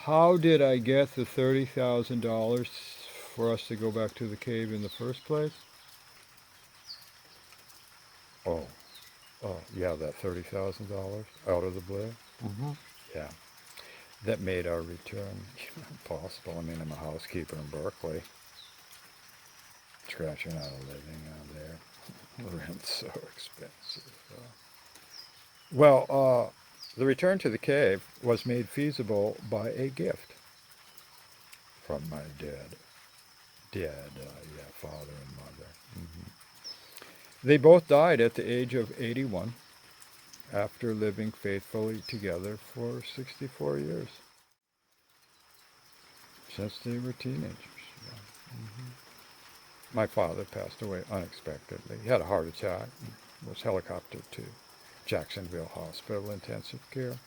how did I get the $30,000 for us to go back to the cave in the first place? Oh, yeah, that $30,000 out of the blue. Mm-hmm. Yeah, that made our return possible. I mean, I'm a housekeeper in Berkeley, scratching out a living out there. The rent's so expensive. The return to the cave was made feasible by a gift from my dead, father and mother. Hmm. They both died at the age of 81 after living faithfully together for 64 years, since they were teenagers. Yeah. Hmm. My father passed away unexpectedly. He had a heart attack and was helicoptered to Jacksonville Hospital intensive care,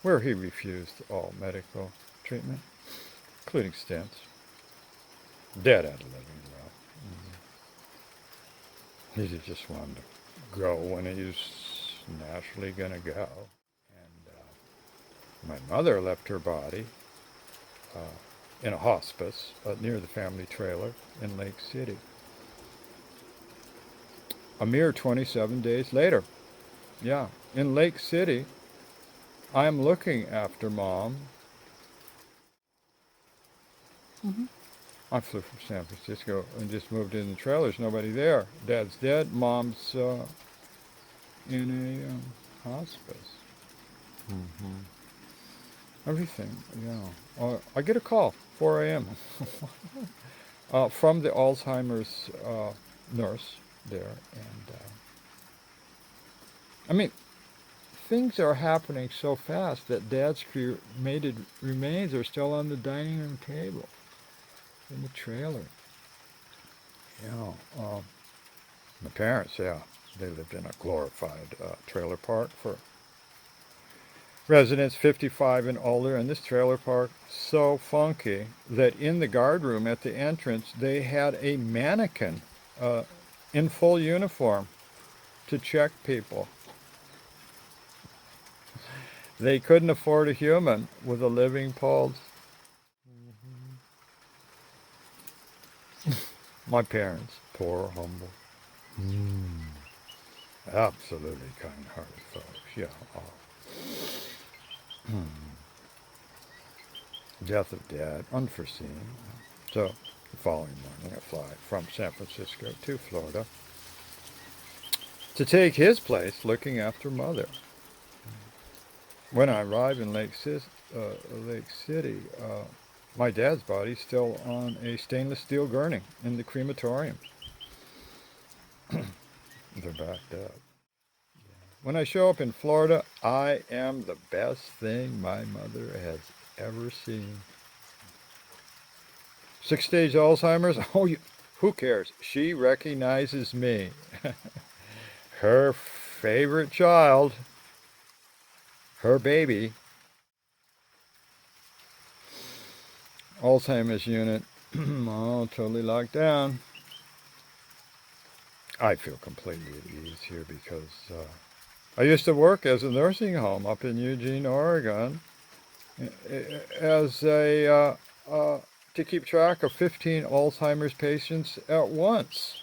where he refused all medical treatment, including stents. Dead out of living well. Mm-hmm. He just wanted to go when he was naturally going to go. And my mother left her body uh, in a hospice near the family trailer in Lake City. A mere 27 days later, yeah, in Lake City, I'm looking after Mom. Mm-hmm. I flew from San Francisco and just moved in the trailer. There's nobody there. Dad's dead. Mom's in a hospice. Mm-hmm. Everything, yeah. I get a call, 4 a.m., from the Alzheimer's nurse there. And, I mean, things are happening so fast that Dad's cremated remains are still on the dining room table in the trailer. Yeah. My parents, yeah, they lived in a glorified trailer park for residents 55 and older, and this trailer park so funky that in the guard room at the entrance they had a mannequin uh, in full uniform to check people. They couldn't afford a human with a living pulse. My parents, poor, humble, absolutely kind-hearted folks. Yeah. Death of Dad, unforeseen. So the following morning, I fly from San Francisco to Florida to take his place looking after Mother. When I arrive in Lake City, my dad's body's still on a stainless steel gurney in the crematorium. They're backed up. When I show up in Florida, I am the best thing my mother has ever seen. 6-stage Alzheimer's? Oh, who cares? She recognizes me. Her favorite child, her baby. Alzheimer's unit, oh, totally locked down. I feel completely at ease here because I used to work as a nursing home up in Eugene, Oregon, as to keep track of 15 Alzheimer's patients at once.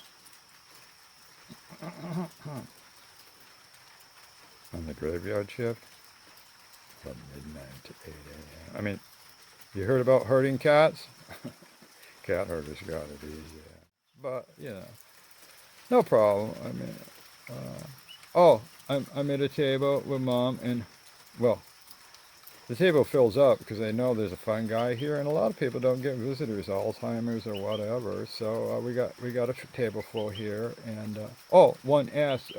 On the graveyard shift, from midnight to 8 a.m. I mean, you heard about herding cats? Cat herders got it easy. But, no problem. I mean, I'm at a table with Mom, and, well, the table fills up because they know there's a fun guy here, and a lot of people don't get visitors, Alzheimer's or whatever. So we got a table full here, and one asked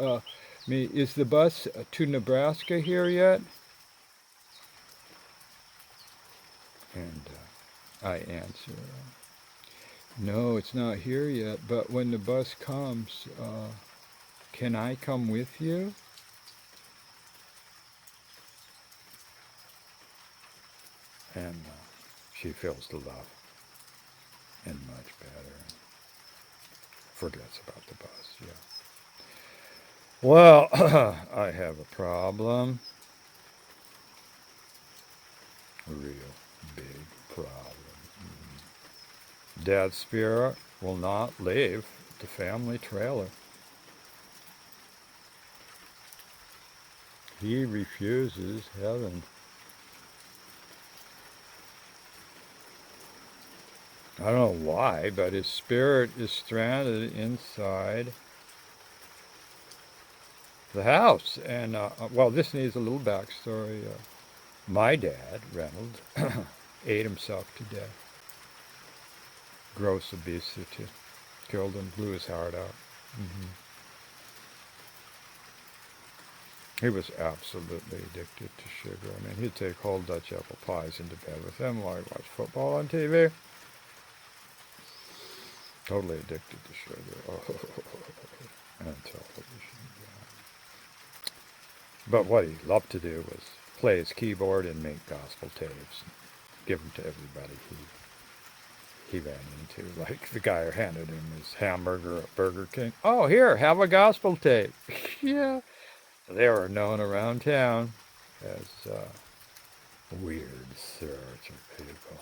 me, is the bus to Nebraska here yet? And I answer, no, it's not here yet. But when the bus comes, can I come with you? And she feels the love and much better. Forgets about the bus, yeah. Well, I have a problem. Real. Big problem. Dad's spirit will not leave the family trailer. He refuses heaven. I don't know why, but his spirit is stranded inside the house. And, well, this needs a little backstory. My dad, Reynolds, ate himself to death. Gross obesity. Killed him, blew his heart out. He was absolutely addicted to sugar. I mean, he'd take whole Dutch apple pies into bed with him while he watched football on TV. Totally addicted to sugar. Oh, and television. Yeah. But what he loved to do was play his keyboard and make gospel tapes. And give them to everybody he ran into. Like the guy who handed him his hamburger at Burger King. Oh, here, have a gospel tape. Yeah. They were known around town as weird sorts of people.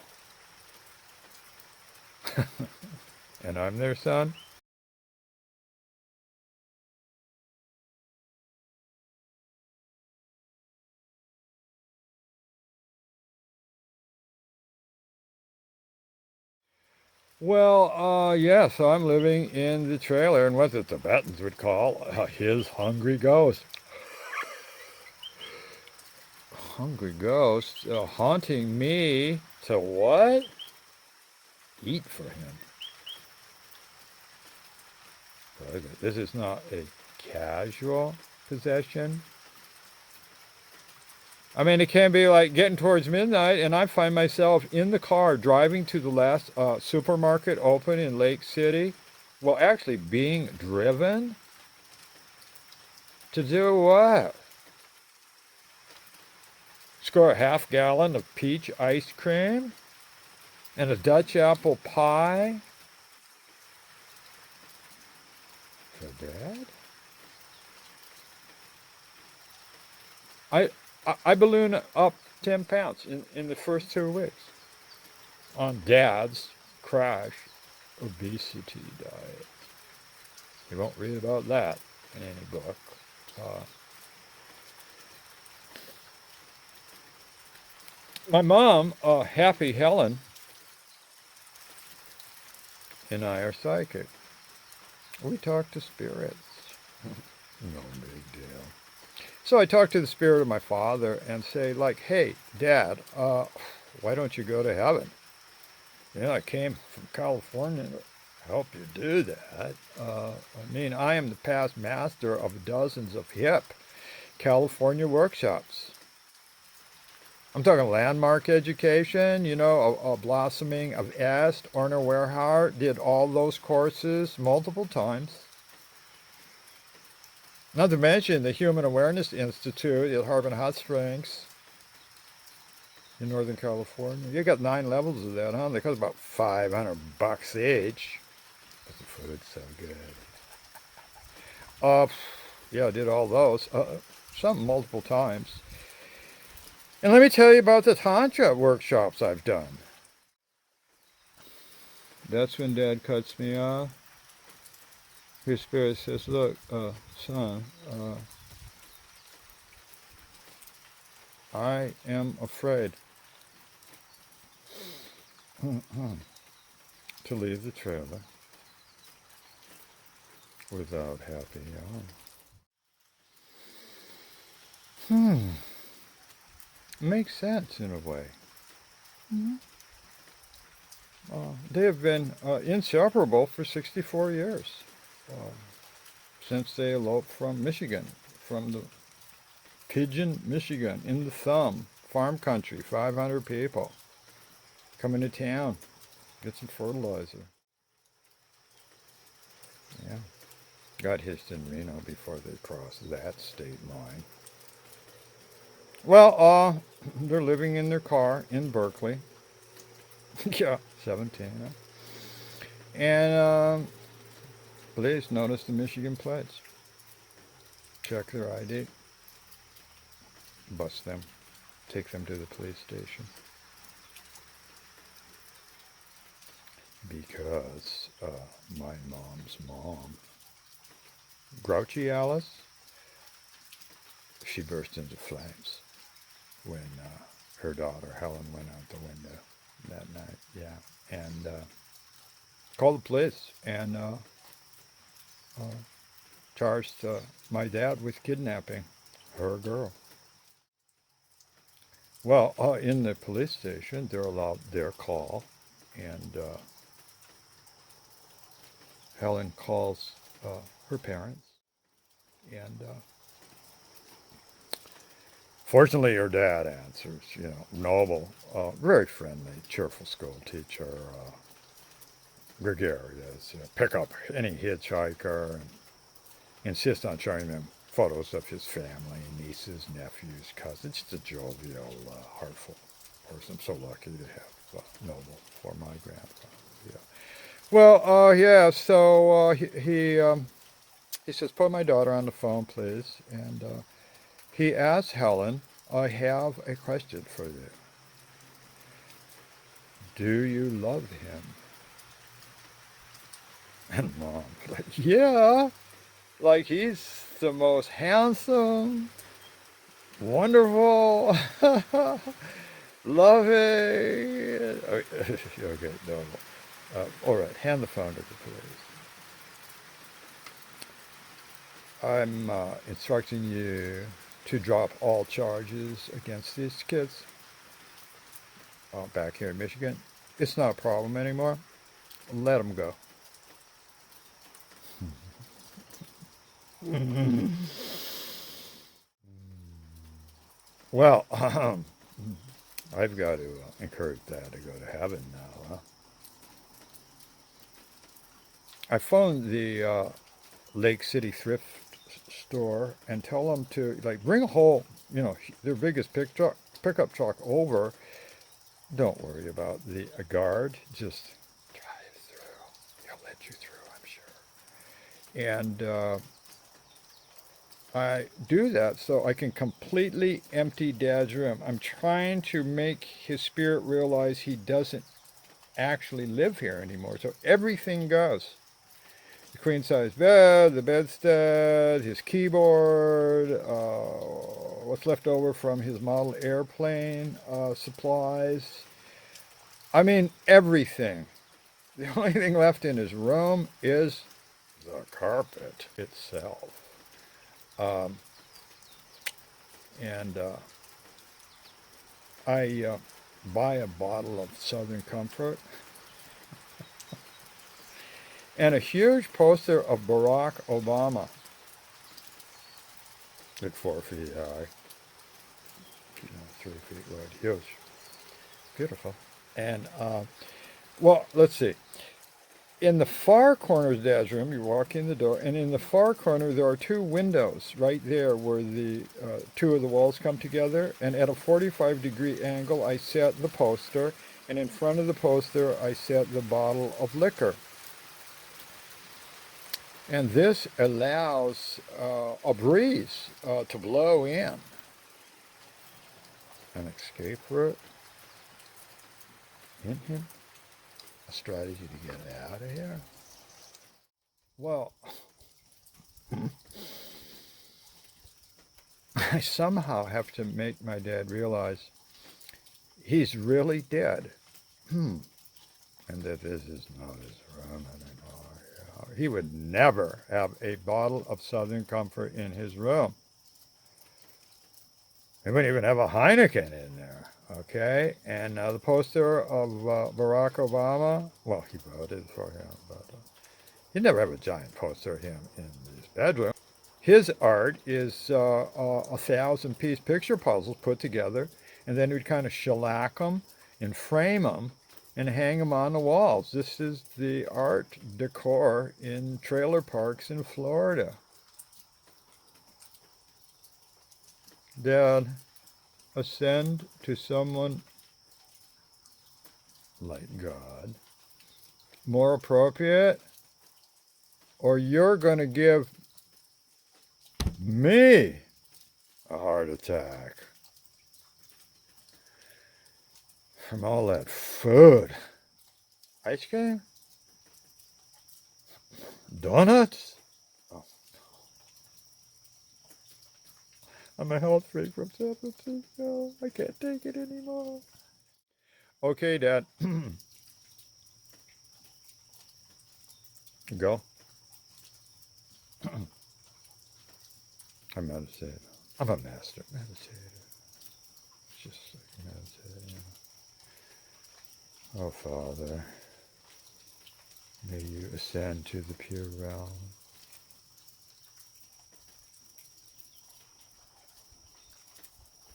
And I'm their son. Well, yeah, so I'm living in the trailer, and what the Tibetans would call his hungry ghost. Hungry ghost haunting me to what? Eat for him. This is not a casual possession. I mean, it can be like getting towards midnight, and I find myself in the car driving to the last supermarket open in Lake City. Well, actually being driven to do what? Score a half-gallon of peach ice cream and a Dutch apple pie for Dad? I balloon up 10 pounds in the first 2 weeks on Dad's crash obesity diet. You won't read about that in any book. My mom, Happy Helen, and I are psychic. We talk to spirits. No big deal. So I talk to the spirit of my father and say, like, hey, Dad, why don't you go to heaven? You know, I came from California to help you do that. I mean, I am the past master of dozens of hip California workshops. I'm talking landmark education, you know, a blossoming of Est, Orner Werhart, did all those courses multiple times. Not to mention the Human Awareness Institute at Harbin Hot Springs in Northern California. You got 9 levels of that, huh? They cost about $500 each. But the food's so good. Yeah, I did all those. Some multiple times. And let me tell you about the Tantra workshops I've done. That's when Dad cuts me off. His spirit says, look, son, I am afraid to leave the trailer without Happy Helen. Makes sense in a way. They have been inseparable for 64 years. Since they eloped from Michigan, from the Pigeon, Michigan, in the thumb, farm country, 500 people. Coming to town, get some fertilizer. Yeah. Got hitched in Reno before they crossed that state line. Well, they're living in their car in Berkeley. Yeah, 17. Huh? And police noticed the Michigan plates. Check their ID. Bust them. Take them to the police station. because my mom's mom, grouchy Alice, she burst into flames when her daughter Helen went out the window that night. Yeah, and called the police and charged my dad with kidnapping her girl. Well, in the police station, they're allowed their call, and Helen calls her parents, and fortunately, her dad answers. You know, noble, very friendly, cheerful school teacher, gregarious. You know, pick up any hitchhiker and insist on showing them photos of his family, nieces, nephews, cousins. Just a jovial, heartful person. I'm so lucky to have Noble for my grandfather. Yeah. Well, yeah. So he says, "Put my daughter on the phone, please." And he asks Helen, "I have a question for you. Do you love him?" And Mom, like, yeah, like he's the most handsome, wonderful, loving. Okay, no. All right, hand the phone to the police. I'm instructing you to drop all charges against these kids back here in Michigan. It's not a problem anymore. Let them go. Well, I've got to encourage Dad to go to heaven now. Huh? I phoned the Lake City thrift store and tell them to like bring a whole, their biggest pickup truck over. Don't worry about the guard. Just drive through. He'll let you through, I'm sure. And I do that so I can completely empty Dad's room. I'm trying to make his spirit realize he doesn't actually live here anymore. So everything goes. The queen size bed, the bedstead, his keyboard, what's left over from his model airplane supplies. I mean, everything. The only thing left in his room is the carpet itself. And I buy a bottle of Southern Comfort and a huge poster of Barack Obama. At 4 feet high, 3 feet wide, huge, beautiful. And well, let's see. In the far corner of Dad's room, you walk in the door, and in the far corner there are two windows right there where the two of the walls come together. And at a 45-degree angle, I set the poster, and in front of the poster, I set the bottle of liquor. And this allows a breeze to blow in. An escape route. Hint, hint. A strategy to get out of here. Well, I somehow have to make my dad realize he's really dead. And that this is not his room anymore. He would never have a bottle of Southern Comfort in his room. He wouldn't even have a Heineken in there. Okay? And the poster of Barack Obama, well, he voted for him, but he'd never have a giant poster of him in his bedroom. His art is 1,000-piece picture puzzles put together, and then we'd kind of shellac them and frame them and hang them on the walls. This is the art decor in trailer parks in Florida. Dad, ascend to someone like God. More appropriate? Or you're going to give me a heart attack from all that food. Ice cream? Donuts? Oh, I'm a health freak from San Francisco. I can't take it anymore. Okay, Dad. Go. I meditate. I'm a master meditator. Just like meditating. Oh, Father, may you ascend to the pure realm.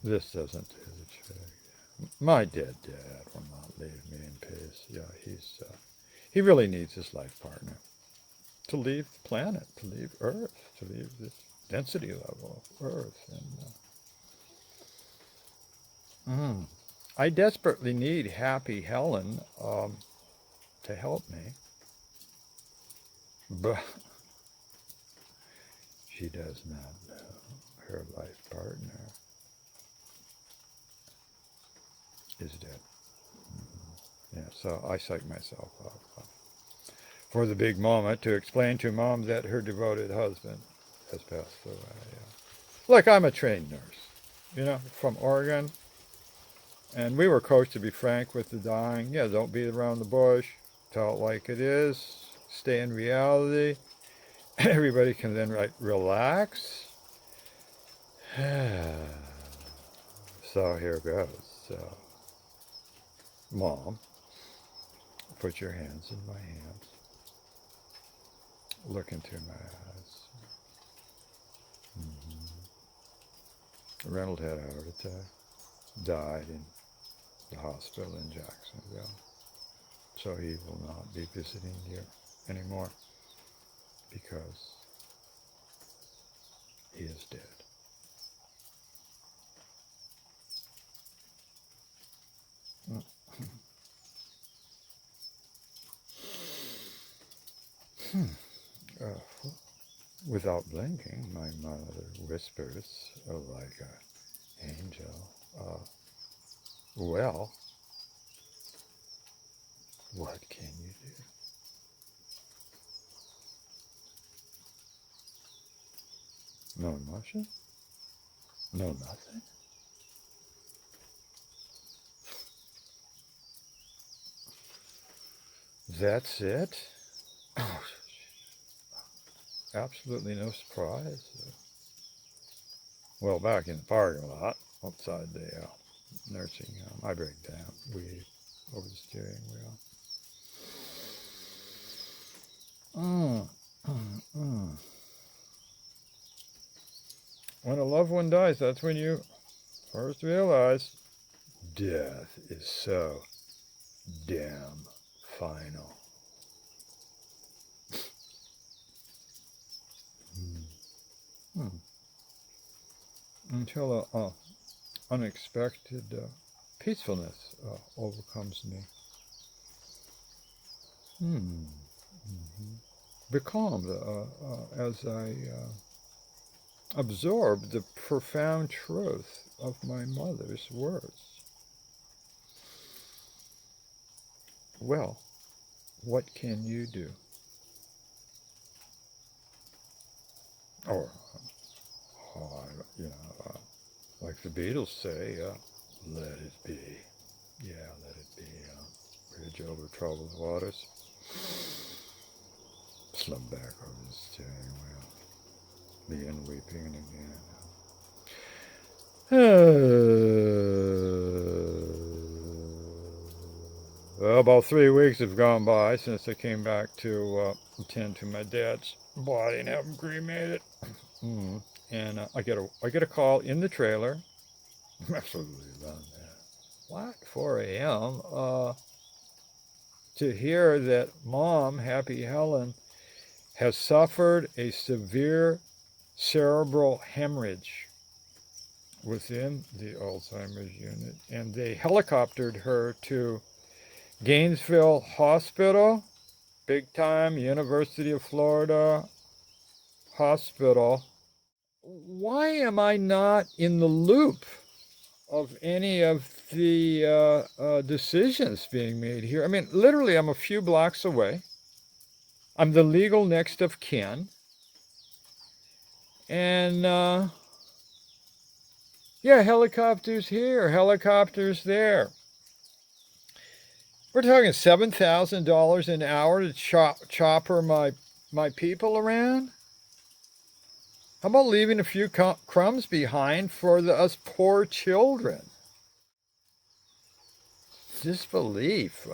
This doesn't do the trick. My dead dad will not leave me in peace. Yeah, he really needs his life partner to leave the planet, to leave Earth, to leave this density level of Earth. And I desperately need happy Helen to help me, but she does not know her life partner is dead. Yeah, so I psych myself up for the big moment to explain to Mom that her devoted husband has passed away. Like I'm a trained nurse, from Oregon. And we were coached to be frank with the dying. Yeah, don't beat around the bush. Tell it like it is. Stay in reality. Everybody can then relax. So here goes. So, Mom, put your hands in my hands. Look into my eyes. Reynolds had a heart attack. Died in the hospital in Jacksonville. So he will not be visiting you anymore because he is dead. Without blinking, my mother whispers, like an angel, well, what can you do? No emotion? No nothing? That's it? Oh, absolutely no surprise. Well, back in the parking lot, outside the nursing home, I break down, weed over the steering wheel. When a loved one dies, that's when you first realize death is so damn final. Until unexpected peacefulness overcomes me. Becalmed as I absorb the profound truth of my mother's words. Well, what can you do? Or, like the Beatles say, let it be. Yeah, let it be. Bridge over troubled waters. Slump back over the steering wheel. Begin weeping again. About 3 weeks have gone by since I came back to attend to my dad's body and have him cremated. And I get a call in the trailer. Absolutely love that. What? 4 a.m. To hear that Mom, Happy Helen, has suffered a severe cerebral hemorrhage within the Alzheimer's unit, and they helicoptered her to Gainesville Hospital, big time University of Florida hospital. Why am I not in the loop of any of the decisions being made here? I mean, literally, I'm a few blocks away. I'm the legal next of kin. And yeah, helicopters here, helicopters there. We're talking $7,000 an hour to chopper my people around. How about leaving a few crumbs behind for us poor children? Disbelief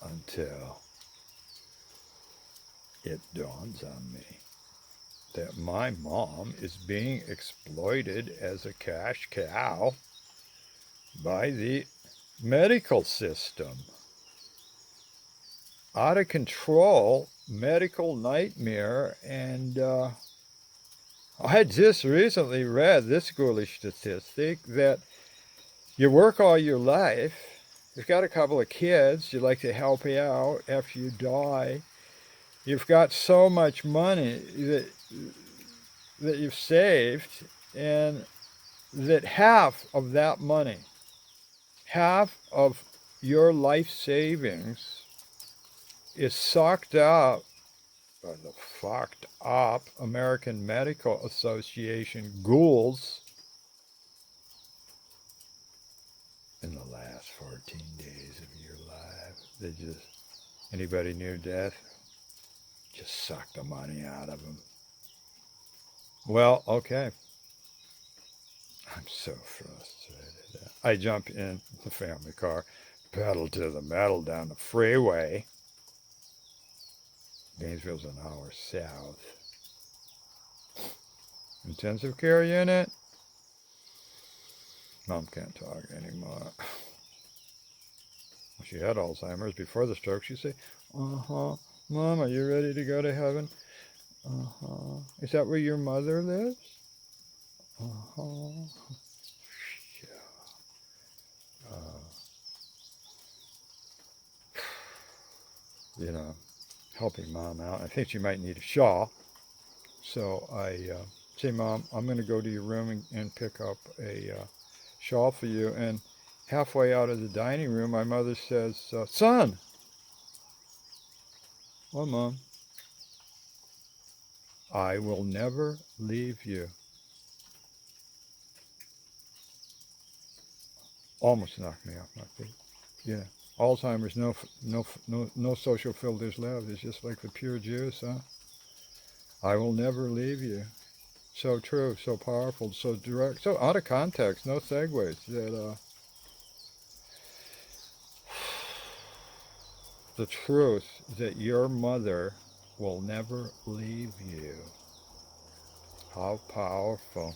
until it dawns on me that my mom is being exploited as a cash cow by the medical system. Out of control medical nightmare. And I just recently read this ghoulish statistic that you work all your life, you've got a couple of kids you'd like to help you out after you die, you've got so much money that you've saved, and that half of that money, half of your life savings is sucked up by the fucked up American Medical Association ghouls in the last 14 days of your life. They just, anybody near death, just suck the money out of them. Well, okay. I'm so frustrated. I jump in the family car, pedal to the metal down the freeway. Gainesville's an hour south. Intensive care unit. Mom can't talk anymore. She had Alzheimer's before the stroke. She'd say, Mom, are you ready to go to heaven? Is that where your mother lives? You know, helping Mom out. I think she might need a shawl. So I say, Mom, I'm going to go to your room and pick up a shawl for you. And halfway out of the dining room, my mother says, Son. Well, Mom, I will never leave you. Almost knocked me off my feet. Yeah. Alzheimer's, no social filters left. It's just like the pure juice, huh? I will never leave you. So true, so powerful, so direct, so out of context, no segues. That the truth that your mother will never leave you. How powerful.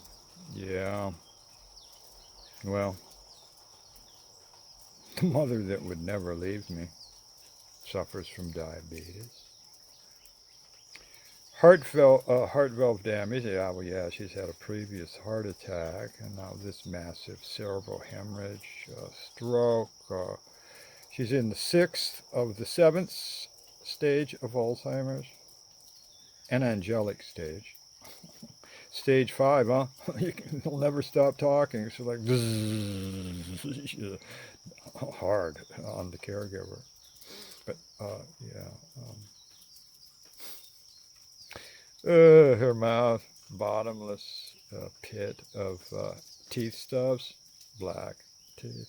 Yeah. Well, the mother that would never leave me suffers from diabetes. Heart valve damage. Yeah, well, yeah, she's had a previous heart attack, and now this massive cerebral hemorrhage, stroke. She's in the 6th of the 7th stage of Alzheimer's, an angelic stage. Stage 5, huh? You'll never stop talking. So like, hard on the caregiver. But yeah. Her mouth, bottomless pit of teeth stubs, black teeth.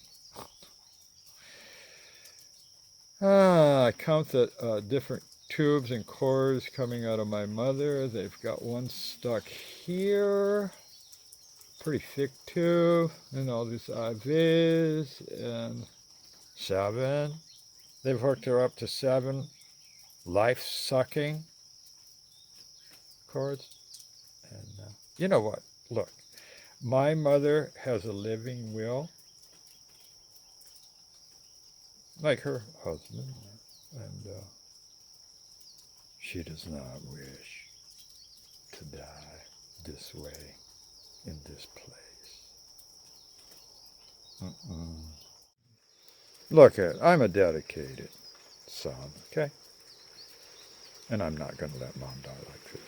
I count the different tubes and cords coming out of my mother. They've got one stuck here, pretty thick tube, and all these IVs, and 7. They've hooked her up to 7 life-sucking cords. And you know what? Look, my mother has a living will, like her husband, and she does not wish to die this way, in this place. Look, I'm a dedicated son, okay? And I'm not going to let Mom die like this.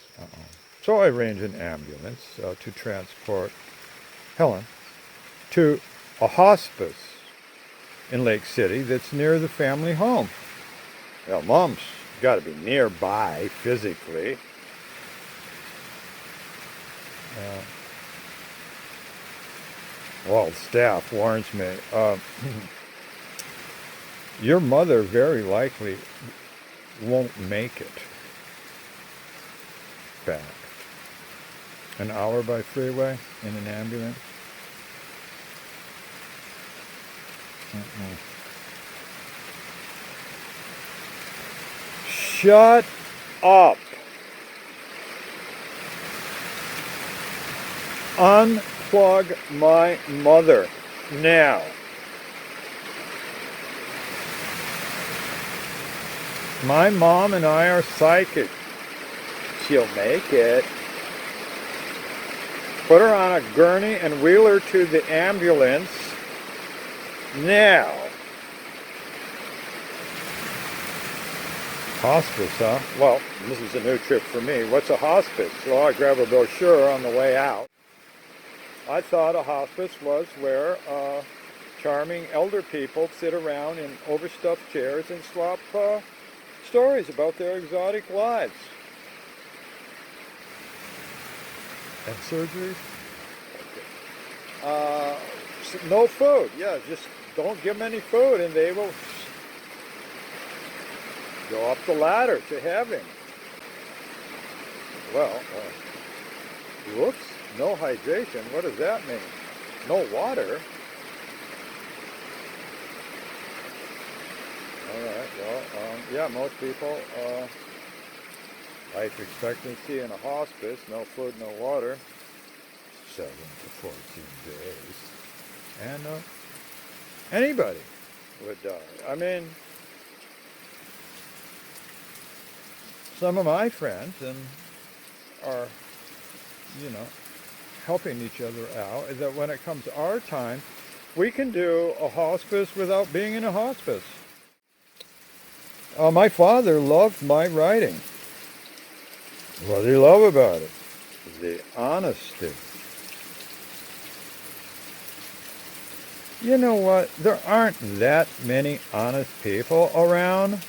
So I arrange an ambulance to transport Helen to a hospice in Lake City that's near the family home. Well, Mom's got to be nearby physically. Well, staff warns me. Your mother very likely won't make it back. An hour by freeway in an ambulance? Shut up. Unplug my mother now. My mom and I are psychic. She'll make it. Put her on a gurney and wheel her to the ambulance now. Hospice, huh? Well, this is a new trip for me. What's a hospice? Well, I grab a brochure on the way out. I thought a hospice was where charming elder people sit around in overstuffed chairs and swap stories about their exotic lives. And surgery? Okay. No food. Yeah, just don't give them any food and they will go up the ladder to heaven. Well, whoops, no hydration. What does that mean? No water? All right, well, yeah, most people, life expectancy in a hospice, no food, no water, 7 to 14 days. And anybody would die. I mean, some of my friends are, helping each other out, is that when it comes to our time, we can do a hospice without being in a hospice. My father loved my writing. What did he love about it? The honesty. You know what? There aren't that many honest people around.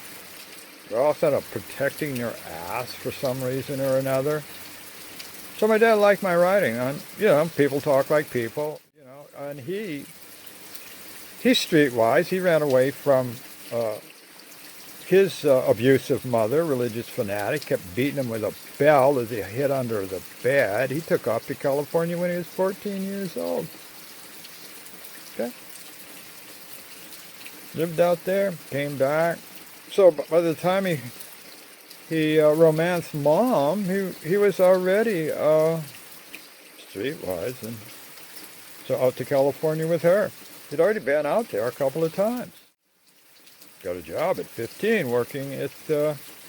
They're all sort of protecting their ass for some reason or another. So my dad liked my writing. And, people talk like people. And he's streetwise. He ran away from his abusive mother, religious fanatic, kept beating him with a bell as he hid under the bed. He took off to California when he was 14 years old. Okay? Lived out there, came back. So by the time he romanced Mom, he was already streetwise, and so out to California with her. He'd already been out there a couple of times. Got a job at 15 working at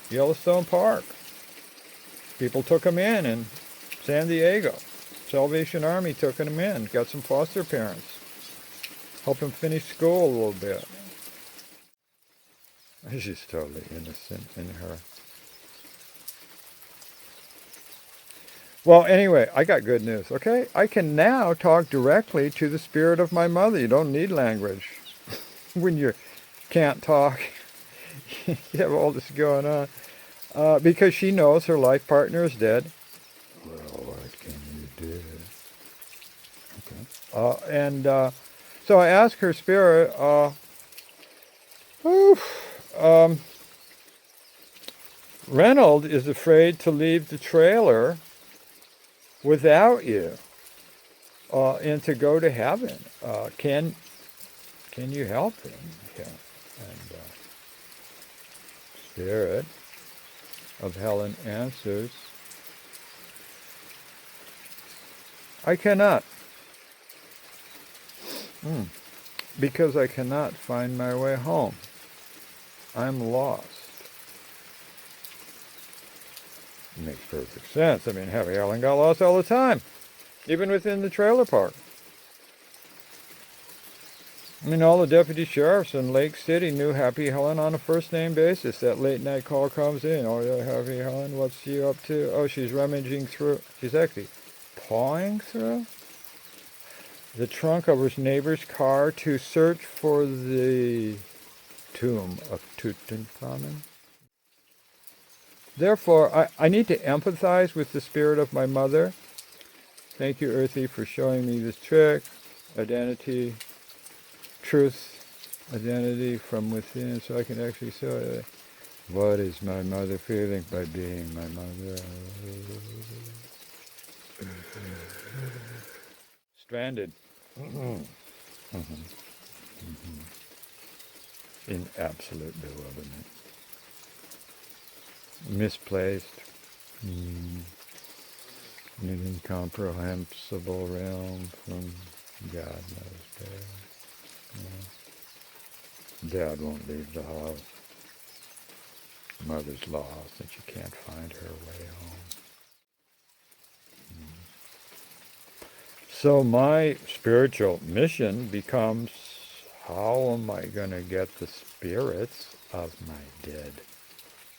Yellowstone Park. People took him in San Diego. Salvation Army took him in, got some foster parents. Helped him finish school a little bit. She's totally innocent in her. Well, anyway, I got good news, okay? I can now talk directly to the spirit of my mother. You don't need language. When you can't talk, you have all this going on. Because she knows her life partner is dead. Well, what can you do? Okay. So I asked her spirit, Reynold is afraid to leave the trailer without you and to go to heaven. Can you help him? Yeah. And Spirit of Helen answers, I cannot. Because I cannot find my way home. I'm lost. It makes perfect sense. I mean, Harry Helen got lost all the time, even within the trailer park. I mean, all the deputy sheriffs in Lake City knew Happy Helen on a first-name basis. That late-night call comes in. Oh, yeah, Happy Helen, what's she up to? Oh, she's rummaging through. She's actually pawing through the trunk of her neighbor's car to search for the tomb of Tutankhamun. Therefore, I need to empathize with the spirit of my mother. Thank you, Earthy, for showing me this trick. Identity, truth, identity from within, so I can actually say, what is my mother feeling by being my mother? Stranded. In absolute bewilderment. Misplaced. In an incomprehensible realm from God knows Dad. Dad won't leave the house. Mother's lost and she can't find her way home. So my spiritual mission becomes, how am I going to get the spirits of my dead,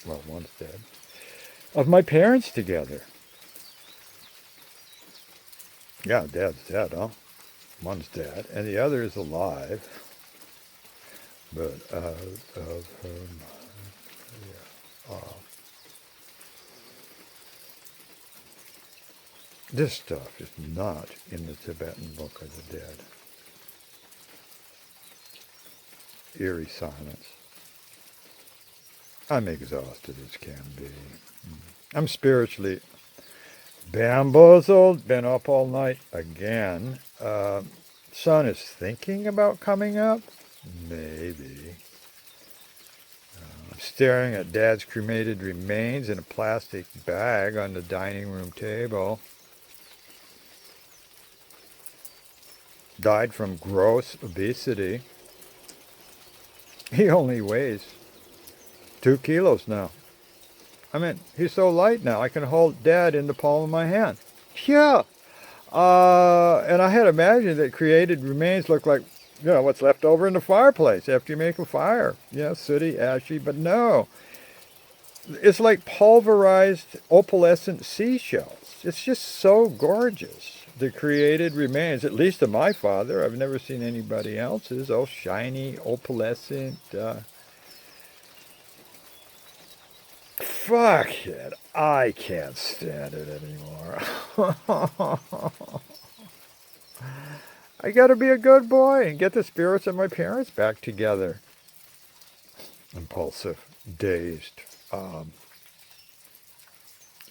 well, one's dead, of my parents together? Yeah, Dad's dead, huh? One's dead, and the other is alive, but out of her mind. Yeah. This stuff is not in the Tibetan Book of the Dead. Eerie silence. I'm exhausted as can be. I'm spiritually bamboozled, been up all night again. Sun is thinking about coming up? Maybe. I'm staring at Dad's cremated remains in a plastic bag on the dining room table. Died from gross obesity. He only weighs 2 kilos now. I mean, he's so light now, I can hold Dad in the palm of my hand. Yeah. And I had imagined that created remains look like, what's left over in the fireplace after you make a fire. Yeah, sooty, ashy, but no. It's like pulverized opalescent seashells. It's just so gorgeous. The created remains, at least of my father. I've never seen anybody else's. All shiny, opalescent. Fuck it. I can't stand it anymore. I gotta be a good boy and get the spirits of my parents back together. Impulsive, dazed. You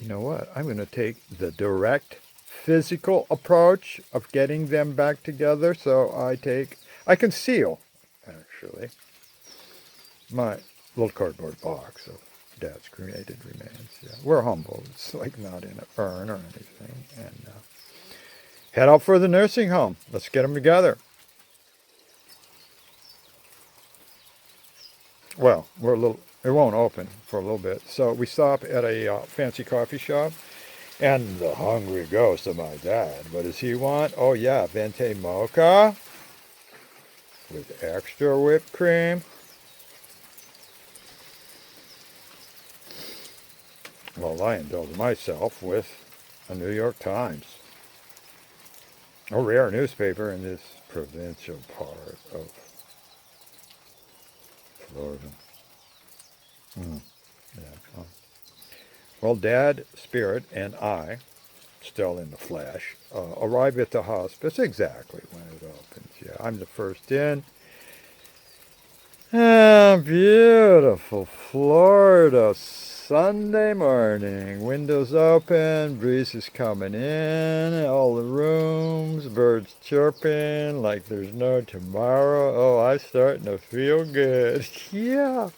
know what? I'm going to take the direct physical approach of getting them back together. So I conceal, actually, my little cardboard box of Dad's cremated remains. Yeah, we're humble. It's like not in an urn or anything. And head out for the nursing home. Let's get them together. Well, it won't open for a little bit. So we stop at a fancy coffee shop. And the hungry ghost of my dad, what does he want? Oh yeah, venti mocha with extra whipped cream. Well, I indulge myself with a New York Times, a rare newspaper in this provincial part of Florida. Yeah. Well, Dad, Spirit, and I, still in the flesh, arrive at the hospice exactly when it opens. Yeah, I'm the first in. Beautiful Florida Sunday morning. Windows open, breeze is coming in, all the rooms, birds chirping like there's no tomorrow. Oh, I'm starting to feel good. Yeah.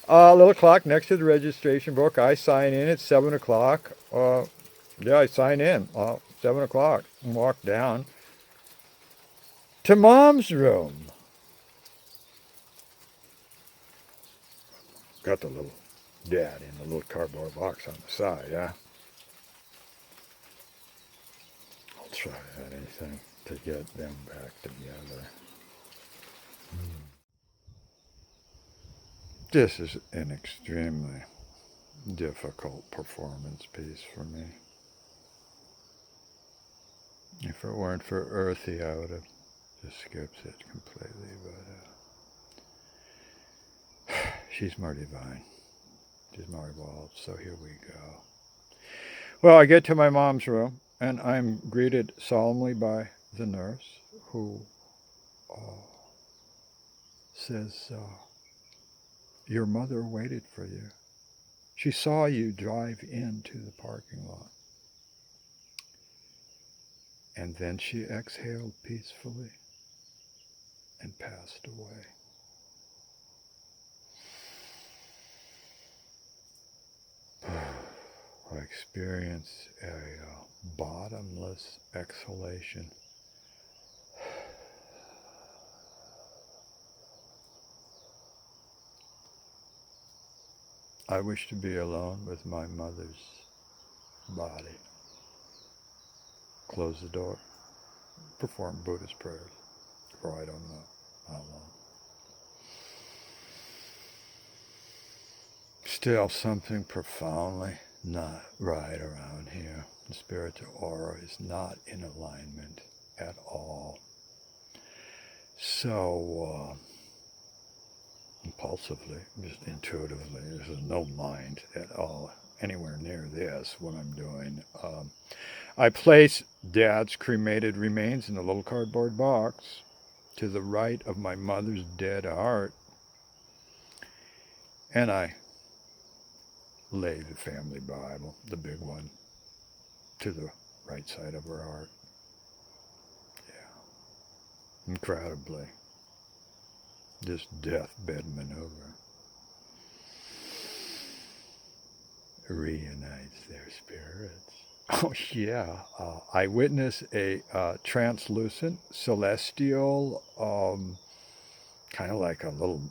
Little clock next to the registration book. I sign in at 7 o'clock. I sign in. 7 o'clock and walk down to Mom's room. Got the little Dad in the little cardboard box on the side, yeah? I'll try anything to get them back together. This is an extremely difficult performance piece for me. If it weren't for Earthy, I would have just skipped it completely, but she's more divine. She's Mary Wald. So here we go. Well, I get to my mom's room, and I'm greeted solemnly by the nurse, who says, your mother waited for you. She saw you drive into the parking lot. And then she exhaled peacefully and passed away. I experienced a bottomless exhalation. I wish to be alone with my mother's body. Close the door. Perform Buddhist prayers for I don't know how long. Still something profoundly not right around here. The spiritual aura is not in alignment at all. So, impulsively, just intuitively, there's no mind at all anywhere near this, what I'm doing. I place Dad's cremated remains in a little cardboard box to the right of my mother's dead heart, and I lay the family Bible, the big one, to the right side of her heart. Yeah. Incredibly. This deathbed maneuver reunites their spirits. Oh, yeah. I witness a translucent, celestial, kind of like a little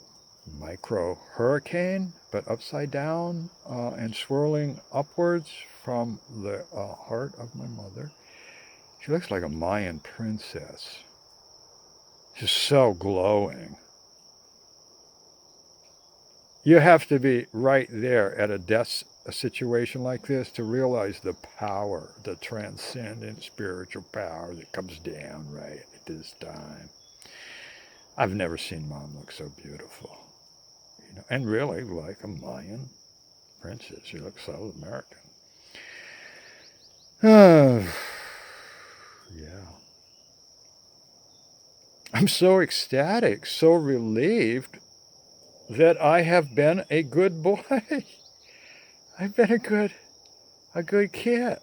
micro hurricane, but upside down and swirling upwards from the heart of my mother. She looks like a Mayan princess. She's so glowing. You have to be right there at a situation like this to realize the power, the transcendent spiritual power that comes down right at this time. I've never seen Mom look so beautiful. And really like a Mayan princess. She looks South American. Yeah. I'm so ecstatic, so relieved that I have been a good boy. I've been a good kid.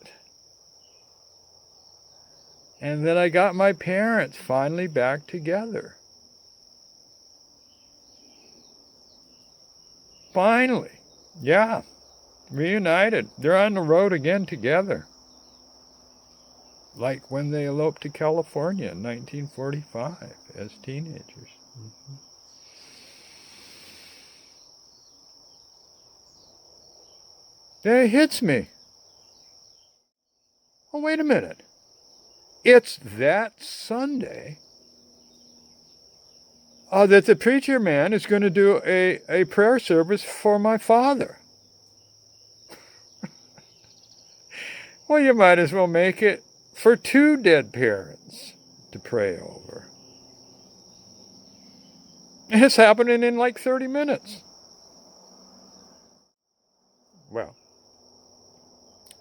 And then I got my parents finally back together. Finally. Yeah. Reunited. They're on the road again together. Like when they eloped to California in 1945 as teenagers. Mm-hmm. Then it hits me. Oh, wait a minute. It's that Sunday that the preacher man is going to do a prayer service for my father. Well, you might as well make it for two dead parents to pray over. And it's happening in like 30 minutes. Well,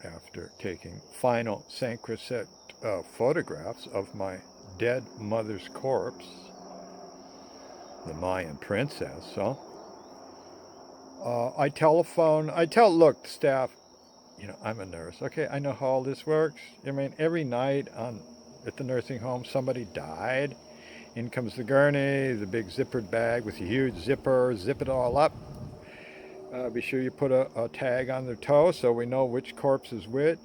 after taking final sacrosanct photographs of my dead mother's corpse, the Mayan princess, I tell the staff, I'm a nurse. Okay, I know how all this works. I mean, every night at the nursing home, somebody died. In comes the gurney, the big zippered bag with a huge zipper, zip it all up. Be sure you put a tag on their toe so we know which corpse is which.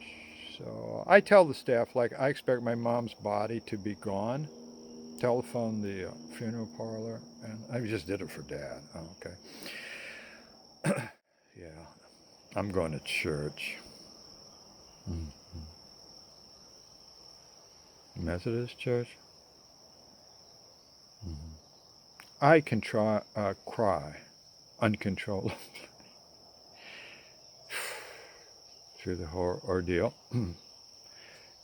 So I tell the staff, I expect my mom's body to be gone. Telephone the funeral parlor, and I just did it for Dad. Oh, okay. Yeah, I'm going to church. Mm-hmm. Methodist church. Mm-hmm. I can cry uncontrollably through the whole ordeal.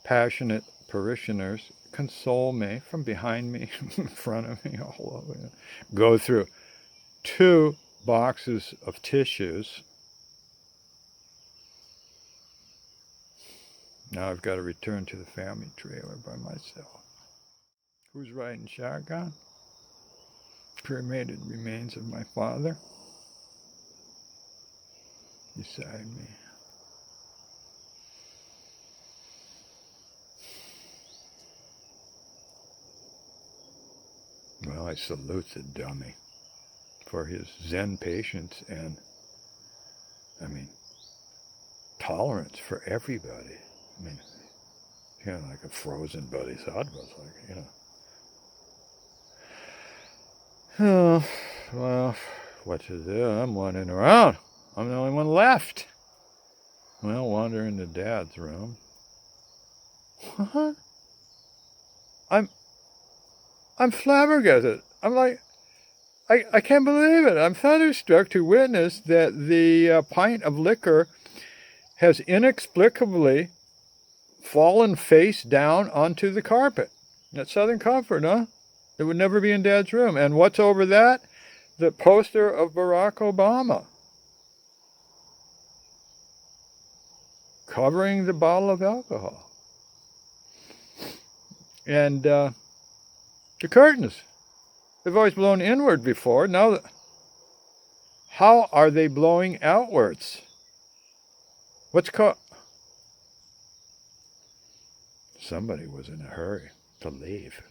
Passionate parishioners console me from behind me, in front of me, all over. Go through 2 boxes of tissues Now I've got to return to the family trailer by myself. Who's riding shotgun? Cremated remains of my father beside me. Well, I salute the dummy for his Zen patience and, tolerance for everybody. Like a frozen bodhisattva, like, Oh, well, what to do? I'm wandering around. I'm the only one left. Well, wander into Dad's room. What? I'm flabbergasted. I'm like, I can't believe it. I'm thunderstruck to witness that the pint of liquor has inexplicably fallen face down onto the carpet. That's Southern Comfort, huh? It would never be in Dad's room. And what's over that? The poster of Barack Obama covering the bottle of alcohol. And the curtains. They've always blown inward before. Now, how are they blowing outwards? What's called? Somebody was in a hurry to leave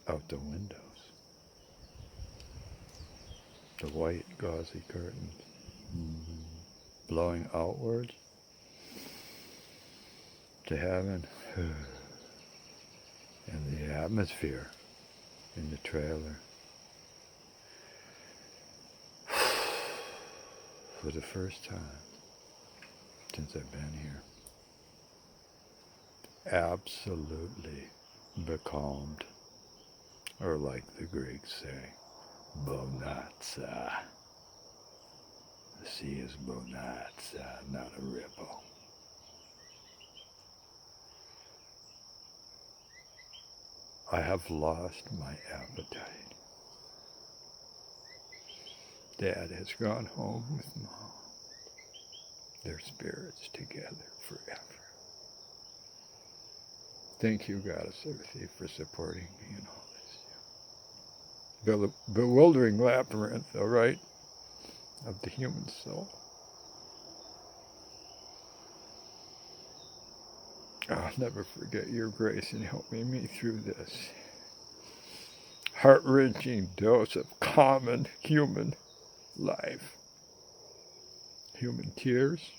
out the windows. The white gauzy curtains blowing outwards to heaven. And the atmosphere in the trailer. For the first time since I've been here. Absolutely becalmed. Or like the Greeks say, bonanza. The sea is bonanza, not a ripple. I have lost my appetite. Dad has gone home with Mom. Their spirits together forever. Thank you, Goddess Earthy, for supporting me in all this. Bewildering labyrinth, all right, of the human soul. I'll never forget your grace in helping me through this heart-wrenching dose of common human life. Human tears,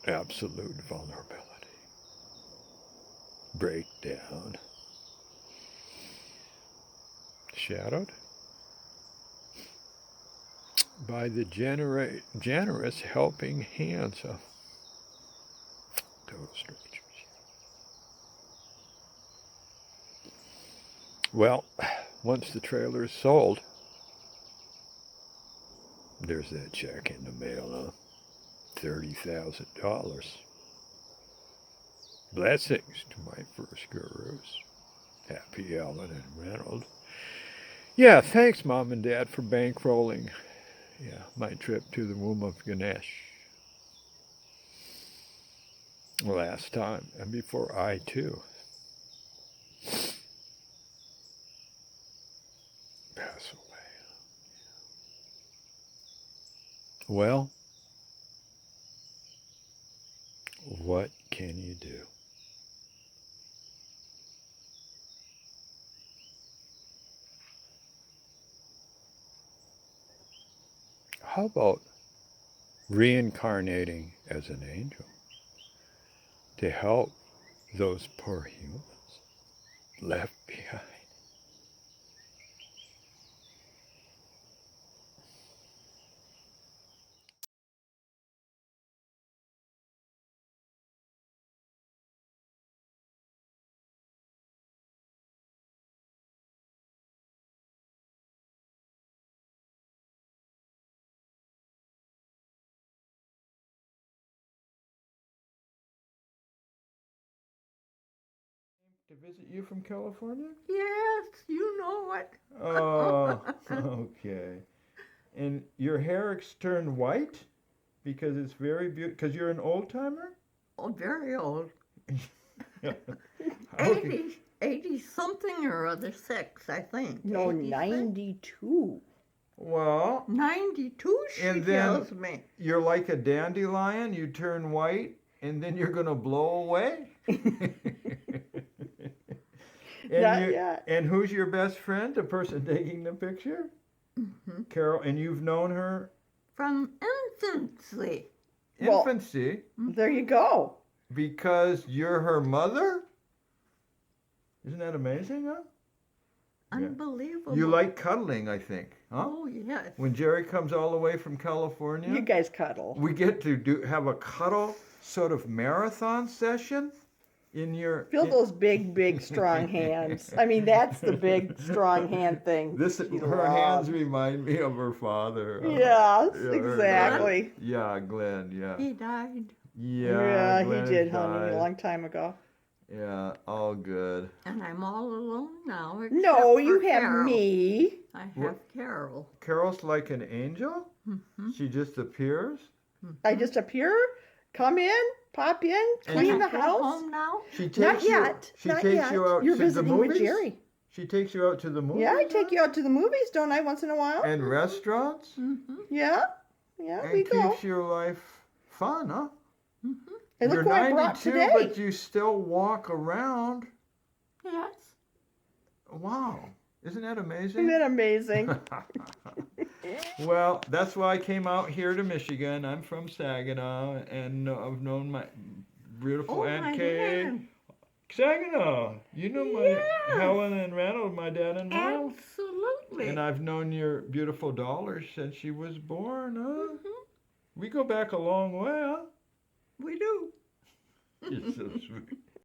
absolute vulnerability, breakdown, shadowed by the generous helping hands of total strangers. Well, once the trailer is sold, there's that check in the mail, $30,000. Blessings to my first gurus, Happy Allen and Reynolds. Yeah, thanks, Mom and Dad, for bankrolling my trip to the womb of Ganesh. Last time, and before I, too, pass away. Well, what can you do? How about reincarnating as an angel to help those poor humans left behind? To visit you from California? Yes, you know it. Oh, okay. And your hair turned white because it's very beautiful. Because you're an old timer. Oh, very old. Okay. 80 something or other, 6, I think. No, 86? 92. Well, 92, she And then- tells me. you're like a dandelion. You turn white, and then you're gonna blow away. Not you- yet. And who's your best friend? The person taking the picture? Mhm. Carol. And you've known her From infancy. Well- infancy There you go. because you're her mother. Isn't that amazing, huh? Yeah. Unbelievable. You like cuddling, I think, huh? Oh, yes. When Jerry comes all the way from California, You guys cuddle. we get to have a cuddle sort of marathon session in your. Feel those big, strong hands. I mean, that's the big, strong hand thing. This she her hands loves. remind me of her father. Yes, her- exactly. Yeah, Glenn. Yeah. He died. Yeah. he Glenn did, honey, died. a long time ago. Yeah, all good. And I'm all alone now. No, except you for have Carol. me. I have What? Carol. Carol's like an angel. Mhm. She just appears. I just appear, come in, pop in, And clean the Go house. home now? She takes Not you. yet. She Not takes yet. you out You're to the visiting movies. with Jerry. She takes you out to the movies. Yeah, I take you out to the movies, don't I, once in a while? And restaurants. Mm-hmm. Yeah, yeah, we And go. keeps your life fun, huh? Mm-hmm. And You're look what I brought 92, today. but you still walk around. Yes. Wow. Isn't that amazing? Isn't that amazing? Well, that's why I came out here to Michigan. I'm from Saginaw, and I've known my beautiful Oh, Aunt my Kay. hand. Saginaw. You know my Yes. Helen and Randall, my dad and mom. Absolutely. And I've known your beautiful daughter since she was born, huh? Mhm. We go back a long way, huh? We do. You're so sweet.